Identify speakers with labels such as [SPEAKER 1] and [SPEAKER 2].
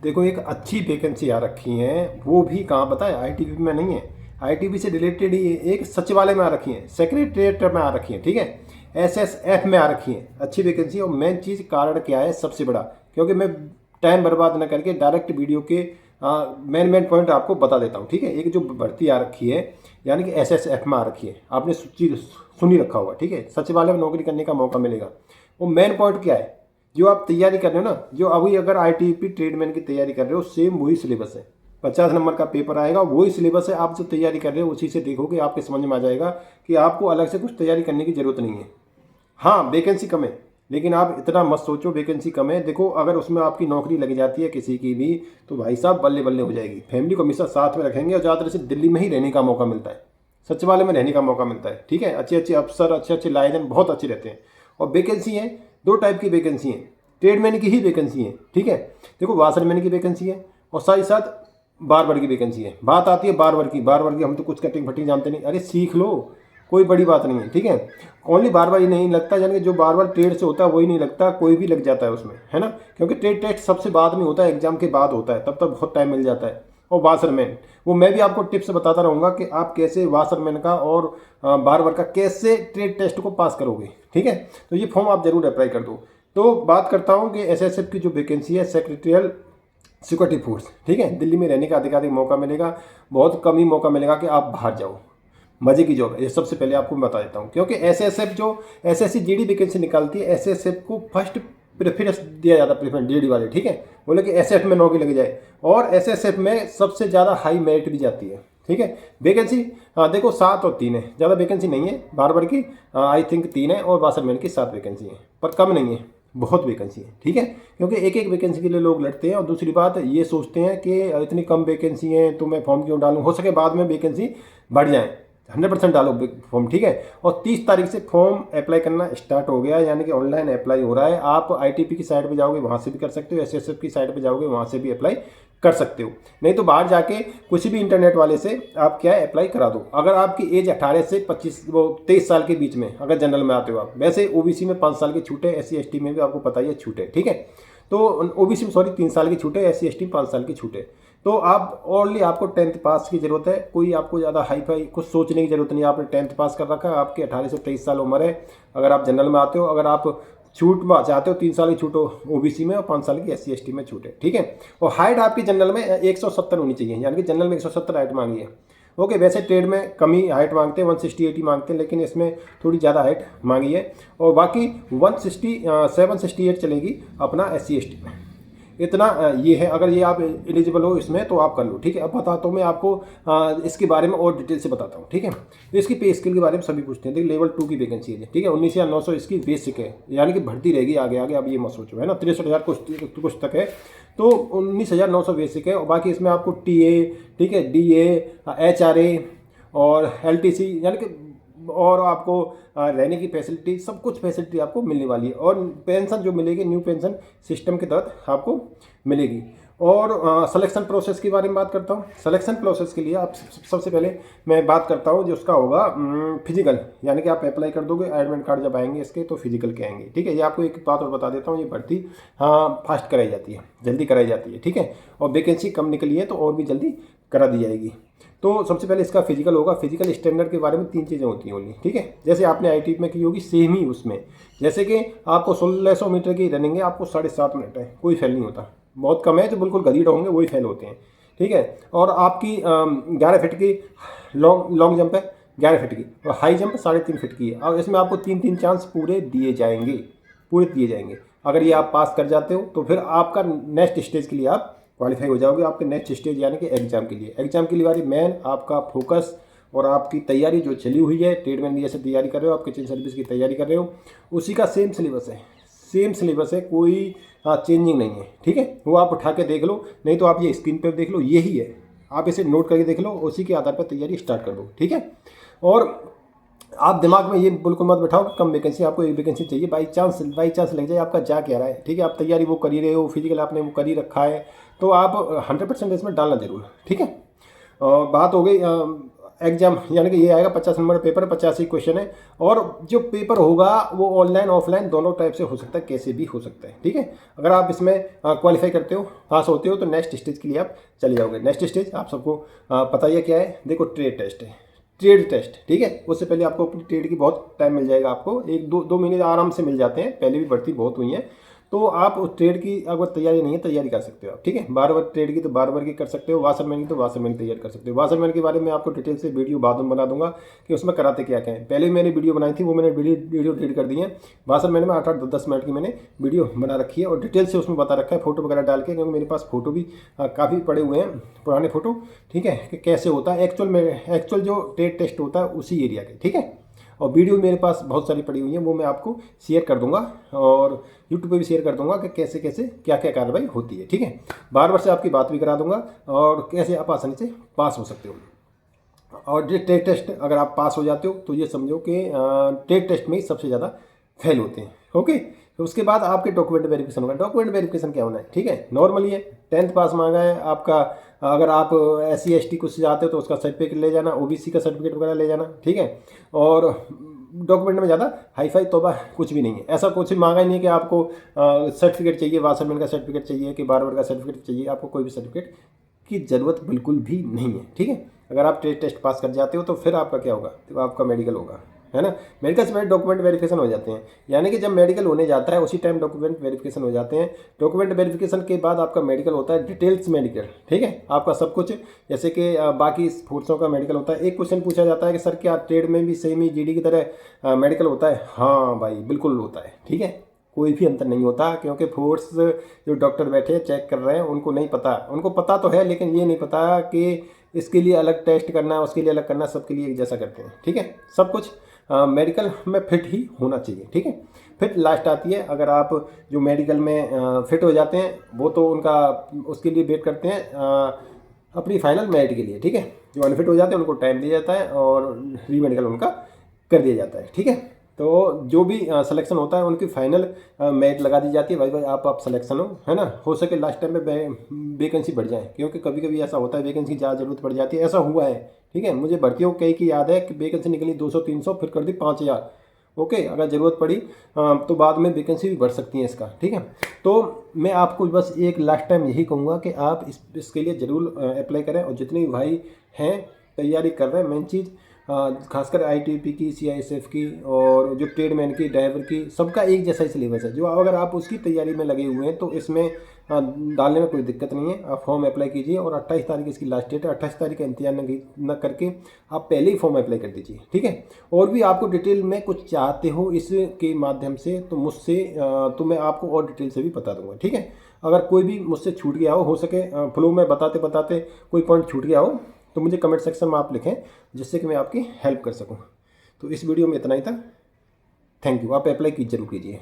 [SPEAKER 1] देखो एक अच्छी वैकेंसी आ रखी है, वो भी कहाँ पता है, आईटीबी में नहीं है, आईटीबी से रिलेटेड ही एक सचिवालय में आ रखी है, सेक्रेटरीट में आ रखी है, ठीक है, एसएसएफ में आ रखी है, अच्छी वैकेंसी। और मेन चीज़ कारण क्या है सबसे बड़ा, क्योंकि मैं टाइम बर्बाद न करके डायरेक्ट वीडियो के मेन पॉइंट आपको बता देता हूँ, ठीक है। एक जो भर्ती आ रखी है यानी कि एसएसएफ में आ रखी है, आपने सुनी रखा होगा, ठीक है, सचिवालय में नौकरी करने का मौका मिलेगा। वो मेन पॉइंट क्या है, जो आप तैयारी कर रहे हो ना, जो अभी अगर आईटीपी ट्रेडमैन की तैयारी कर रहे हो, सेम वही सिलेबस है, 50 नंबर का पेपर आएगा, वही सिलेबस है, आप जो तैयारी कर रहे हो उसी से देखोगे, आपके समझ में आ जाएगा कि आपको अलग से कुछ तैयारी करने की जरूरत नहीं है। हाँ वैकेंसी कम है, लेकिन आप इतना मत सोचो वैकेंसी कम है। देखो अगर उसमें आपकी नौकरी लग जाती है किसी की भी, तो भाई साहब बल्ले बल्ले हो जाएगी, फैमिली को हमेशा साथ में रखेंगे, और ज़्यादातर से दिल्ली में ही रहने का मौका मिलता है, सचिवालय में रहने का मौका मिलता है, ठीक है। अच्छे अच्छे अफसर, अच्छे अच्छे लायजन बहुत अच्छे रहते हैं। और वैकेंसी है, दो टाइप की वैकेंसी है, ट्रेडमैन की ही वैकेंसी है, ठीक है। देखो वाशरमैन की वैकेंसी है और साथ ही साथ बारबर की वैकेंसी है। बात आती है बारबर की, बारबर की हम तो कुछ कटिंग फटिंग जानते नहीं, अरे सीख लो, कोई बड़ी बात नहीं है, ठीक है। ओनली बारबर ही नहीं लगता, यानी कि जो बारबर ट्रेड से होता है वही नहीं लगता, कोई भी लग जाता है उसमें, है ना, क्योंकि ट्रेड टेस्ट सबसे बाद में होता है, एग्जाम के बाद होता है, तब तक बहुत टाइम मिल जाता है। और वाशरमैन, वो मैं भी आपको टिप्स बताता रहूँगा कि आप कैसे वाशरमैन का और बारबर का कैसे ट्रेड टेस्ट को पास करोगे, ठीक है। तो ये फॉर्म आप जरूर अप्लाई कर दो। तो बात करता हूँ कि एसएसएफ की जो वैकेंसी है, सेक्रेटरियल सिक्योरिटी फोर्स, ठीक है, दिल्ली में रहने का अधिकाधिक मौका मिलेगा, बहुत कम ही मौका मिलेगा कि आप बाहर जाओ, मजे की जॉब है ये। सबसे पहले आपको मैं बता देता हूँ, क्योंकि एसएसएफ जो एसएससी जीडी वैकेंसी निकालती है, एसएसएफ को फर्स्ट प्रेफरेंस दिया जाता है, प्रेफरेंस डीडी वाले, ठीक है, बोले कि एसएफ में नौकरी लग जाए, और एसएसएफ में सबसे ज़्यादा हाई मेरिट भी जाती है, ठीक है। वैकेंसी देखो 7 और 3 है, ज़्यादा वैकेंसी नहीं है, बारबर की आई थिंक 3 है, और वाशरमैन की 7 वैकेंसी है, पर कम नहीं है, बहुत वैकेंसी है, ठीक है। क्योंकि एक एक वैकेंसी के लिए लोग लड़ते हैं, और दूसरी बात ये सोचते हैं कि इतनी कम वैकेंसी है तो मैं फॉर्म क्यों डालूं, हो सके बाद में वैकेंसी बढ़ जाए, 100% डालो फॉर्म, ठीक है। और 30 तारीख से फॉर्म अप्लाई करना स्टार्ट हो गया, यानी कि ऑनलाइन अप्लाई हो रहा है। आप आईटीपी की साइट पे जाओगे वहाँ से भी कर सकते हो, एसएसएफ की साइट पे जाओगे वहाँ से भी अप्लाई कर सकते हो, नहीं तो बाहर जाके कुछ भी इंटरनेट वाले से आप क्या है अप्लाई करा दो। अगर आपकी एज 18 से 23 साल के बीच में, अगर जनरल में आते हो आप, वैसे ओबीसी में 5 साल की छूट है, SC ST में भी आपको पता ही है छूट है, ठीक है। तो ओबीसी में 3 साल की छूट है, SC ST में 5 साल की छूट है। तो आप ओनली आपको 10th पास की जरूरत है, कोई आपको ज़्यादा हाई फाई कुछ सोचने की जरूरत नहीं है, आपने 10th पास कर रखा है, आपके 18 से 23 साल उम्र है, अगर आप जनरल में आते हो, अगर आप छूट चाहते हो 3 साल की छूट हो ओबीसी में, और 5 साल की SC ST में छूट है, ठीक है। और हाइट आपकी जनरल में 170 होनी चाहिए, यानी कि जनरल में 170 हाइट मांगी है, ओके। वैसे ट्रेड में कम ही हाइट मांगते हैं, 160-180 मांगते हैं, लेकिन इसमें थोड़ी ज़्यादा हाइट मांगी है, और बाकी 167-168 चलेगी अपना SC ST में, इतना ये है। अगर ये आप एलिजिबल हो इसमें तो आप कर लो, ठीक है। अब बताता हूँ मैं आपको इसके बारे में और डिटेल से बताता हूँ, ठीक है। तो इसकी पे स्केल के बारे में सभी पूछते हैं, देखिए लेवल 2 की वैकेंसी है, ठीक है, 19,900 इसकी बेसिक है, यानी कि भर्ती रहेगी आगे आगे, अब ये मत सोचो, है ना, 63,000 कुछ तक है, तो 19,900 बेसिक है, और बाकी इसमें आपको TA, ठीक है, DA, HRA और LTC, यानी कि और आपको रहने की फैसिलिटी, सब कुछ फैसिलिटी आपको मिलने वाली है, और पेंशन जो मिलेगी न्यू पेंशन सिस्टम के तहत आपको मिलेगी। और सिलेक्शन प्रोसेस के बारे में बात करता हूँ। सिलेक्शन प्रोसेस के लिए आप सबसे पहले मैं बात करता हूँ जो उसका होगा फिजिकल, यानी कि आप अप्लाई कर दोगे, एडमिट कार्ड जब आएंगे इसके तो फिजिकल के आएंगे, ठीक है। ये आपको एक बात और बता देता हूँ, ये भर्ती फास्ट कराई जाती है, जल्दी कराई जाती है, ठीक है, और वैकेंसी कम निकली है तो और भी जल्दी करा दी जाएगी। तो सबसे पहले इसका फिजिकल होगा। फिजिकल स्टैंडर्ड के बारे में 3 चीज़ें होती हैं ओनली, ठीक है, जैसे आपने आईटी में की होगी सेम ही उसमें, जैसे कि आपको 1600 मीटर की रनिंग है, आपको 7.5 मिनट है, कोई फेल नहीं होता, बहुत कम है जो बिल्कुल गरीब होंगे वही फेल होते हैं, ठीक है। और आपकी 11 फीट की लॉन्ग जंप है, 11 फीट की, और हाई जंप 3.5 फीट की है। और इसमें आपको 3-3 चांस पूरे दिए जाएंगे, पूरे दिए जाएंगे। अगर ये आप पास कर जाते हो तो फिर आपका नेक्स्ट स्टेज के लिए आप क्वालिफाई हो जाओगे, आपके नेक्स्ट स्टेज यानी कि एग्जाम के लिए। एग्जाम के लिए वाली मेन आपका फोकस और आपकी तैयारी जो चली हुई है, ट्रेडमैन जैसे तैयारी कर रहे हो, आप किचन सर्विस की तैयारी कर रहे हो, उसी का सेम सिलेबस है, सेम सिलेबस है, कोई चेंजिंग नहीं है, ठीक है। वो आप उठा के देख लो, नहीं तो आप ये स्क्रीन पर देख लो, यही है, आप इसे नोट करके देख लो, उसी के आधार पर तैयारी स्टार्ट कर दो, ठीक है। और आप दिमाग में ये बिल्कुल मत बैठाओ कि कम वैकेंसी, आपको एक वैकेंसी चाहिए, बाई चांस लग जाए, आपका जा क्या रहा है, ठीक है। आप तैयारी वो कर ही रहे हो, फिजिकल आपने वो कर ही रखा है, तो आप 100% इसमें डालना जरूर, ठीक है। और बात हो गई एग्जाम यानी कि ये आएगा 50 नंबर पेपर, 85 क्वेश्चन है। और जो पेपर होगा वो ऑनलाइन ऑफलाइन दोनों टाइप से हो सकता है, कैसे भी हो सकता है, ठीक है। अगर आप इसमें क्वालिफाई करते हो, पास होते हो, तो नेक्स्ट स्टेज के लिए आप चले जाओगे। नेक्स्ट स्टेज आप सबको पता ही है क्या है, देखो ट्रेड टेस्ट है, ट्रेड टेस्ट, ठीक है। उससे पहले आपको अपनी ट्रेड की बहुत टाइम मिल जाएगा, आपको 1-2 महीने आराम से मिल जाते हैं, पहले भी भर्ती बहुत हुई है। तो आप उस ट्रेड की अगर तैयारी नहीं है, तैयारी कर सकते हो आप, ठीक है। बार ट्रेड की तो बार की कर सकते हो, वाशरमैन की तो वाशरमैन की तैयारी कर सकते हो। वाशरमैन के बारे में आपको डिटेल से वीडियो बाद में बना दूंगा कि उसमें कराते क्या क्या है। पहले भी मैंने वीडियो बनाई थी, वो मैंने वीडियो डिलीट कर दी है। वाशरमैन में 8-10 मिनट की मैंने वीडियो बना रखी है और डिटेल से उसमें बता रखा है, फोटो वगैरह डाल के, क्योंकि मेरे पास फोटो भी काफ़ी पड़े हुए हैं, पुराने फोटो, ठीक है, कि कैसे होता है एक्चुअल जो ट्रेड टेस्ट होता है उसी एरिया के, ठीक है। और वीडियो मेरे पास बहुत सारी पड़ी हुई हैं, वो मैं आपको शेयर कर दूंगा और यूट्यूब पे भी शेयर कर दूंगा कि कैसे कैसे क्या क्या कार्रवाई होती है, ठीक है। बार से आपकी बात भी करा दूंगा और कैसे आप आसानी से पास हो सकते हो। और ये ट्रेड टेस्ट अगर आप पास हो जाते हो तो ये समझो कि ट्रेड टेस्ट में ही सबसे ज़्यादा फेल होते हैं, ओके। तो उसके बाद आपके डॉक्यूमेंट वेरिफिकेशन होगा। डॉक्यूमेंट वेरिफिकेशन क्या होना है, ठीक है, नॉर्मली है 10th पास मांगा है आपका। अगर आप SC ST कुछ जाते हो तो उसका सर्टिफिकेट ले जाना, OBC का सर्टिफिकेट वगैरह ले जाना, ठीक है। और डॉक्यूमेंट में ज़्यादा हाईफाई तोबा कुछ भी नहीं है, ऐसा कुछ मांगा ही नहीं है कि आपको सर्टिफिकेट चाहिए, वाशरमैन का सर्टिफिकेट चाहिए कि बारबर का सर्टिफिकेट चाहिए। आपको कोई भी सर्टिफिकेट की ज़रूरत बिल्कुल भी नहीं है, ठीक है। अगर आप ट्रेड टेस्ट पास कर जाते हो तो फिर आपका क्या होगा, तो आपका मेडिकल होगा, है ना। मेडिकल से पहले डॉक्यूमेंट वेरिफिकेशन हो जाते हैं, यानी कि जब मेडिकल होने जाता है उसी टाइम डॉक्यूमेंट वेरिफिकेशन हो जाते हैं। डॉक्यूमेंट वेरिफिकेशन के बाद आपका मेडिकल होता है, डिटेल्स मेडिकल, ठीक है। आपका सब कुछ, जैसे कि बाकी फोर्सों का मेडिकल होता है। एक क्वेश्चन पूछा जाता है कि सर क्या ट्रेड में भी सेम ही GD की तरह मेडिकल होता है? हाँ भाई बिल्कुल होता है, ठीक है, कोई भी अंतर नहीं होता, क्योंकि फोर्स जो डॉक्टर बैठे चेक कर रहे हैं उनको नहीं पता, उनको पता तो है लेकिन ये नहीं पता कि इसके लिए अलग टेस्ट करना है, उसके लिए अलग करना, सबके लिए एक जैसा करते हैं, ठीक है। सब कुछ मेडिकल में फिट ही होना चाहिए, ठीक है। फिट लास्ट आती है, अगर आप जो मेडिकल में फिट हो जाते हैं वो तो उनका उसके लिए वेट करते हैं अपनी फाइनल मेरिट के लिए, ठीक है। जो अनफिट हो जाते हैं उनको टाइम दिया जाता है और री मेडिकल उनका कर दिया जाता है, ठीक है। तो जो भी सिलेक्शन होता है उनकी फाइनल मेरिट लगा दी जाती है, भाई आप सिलेक्शन हो, है ना। हो सके लास्ट टाइम में वैकेंसी बढ़ जाए, क्योंकि कभी कभी ऐसा होता है वैकेंसी ज़्यादा जरूरत पड़ जाती है, ऐसा हुआ है, ठीक है। मुझे भर्तियों कई की याद है कि वैकेंसी निकली 200-300, फिर कर दी 5000, ओके। अगर ज़रूरत पड़ी तो बाद में वैकेंसी भी बढ़ सकती है इसका, ठीक है। तो मैं आपको बस एक लास्ट टाइम यही कहूँगा कि आप इसके लिए ज़रूर अप्लाई करें। और जितने भाई हैं तैयारी कर रहे हैं, मेन चीज़ खासकर ITP की, CISF की और जो ट्रेडमैन की, ड्राइवर की, सबका एक जैसा ही सिलेबस है। जो अगर आप उसकी तैयारी में लगे हुए हैं तो इसमें डालने में कोई दिक्कत नहीं है। आप फॉर्म अप्लाई कीजिए और 28 तारीख इसकी लास्ट डेट है। 28 तारीख का इंतजार न करके आप पहले ही फॉर्म अप्लाई कर दीजिए, ठीक है। और भी आपको डिटेल में कुछ चाहते हो इसके माध्यम से तो मुझसे तो मैं आपको और डिटेल से भी बता दूंगा, ठीक है। अगर कोई भी मुझसे छूट गया हो सके फ्लो में बताते बताते कोई पॉइंट छूट गया हो तो मुझे कमेंट सेक्शन में आप लिखें, जिससे कि मैं आपकी हेल्प कर सकूं। तो इस वीडियो में इतना ही था। Thank you. आप अप्लाई जरूर कीजिए।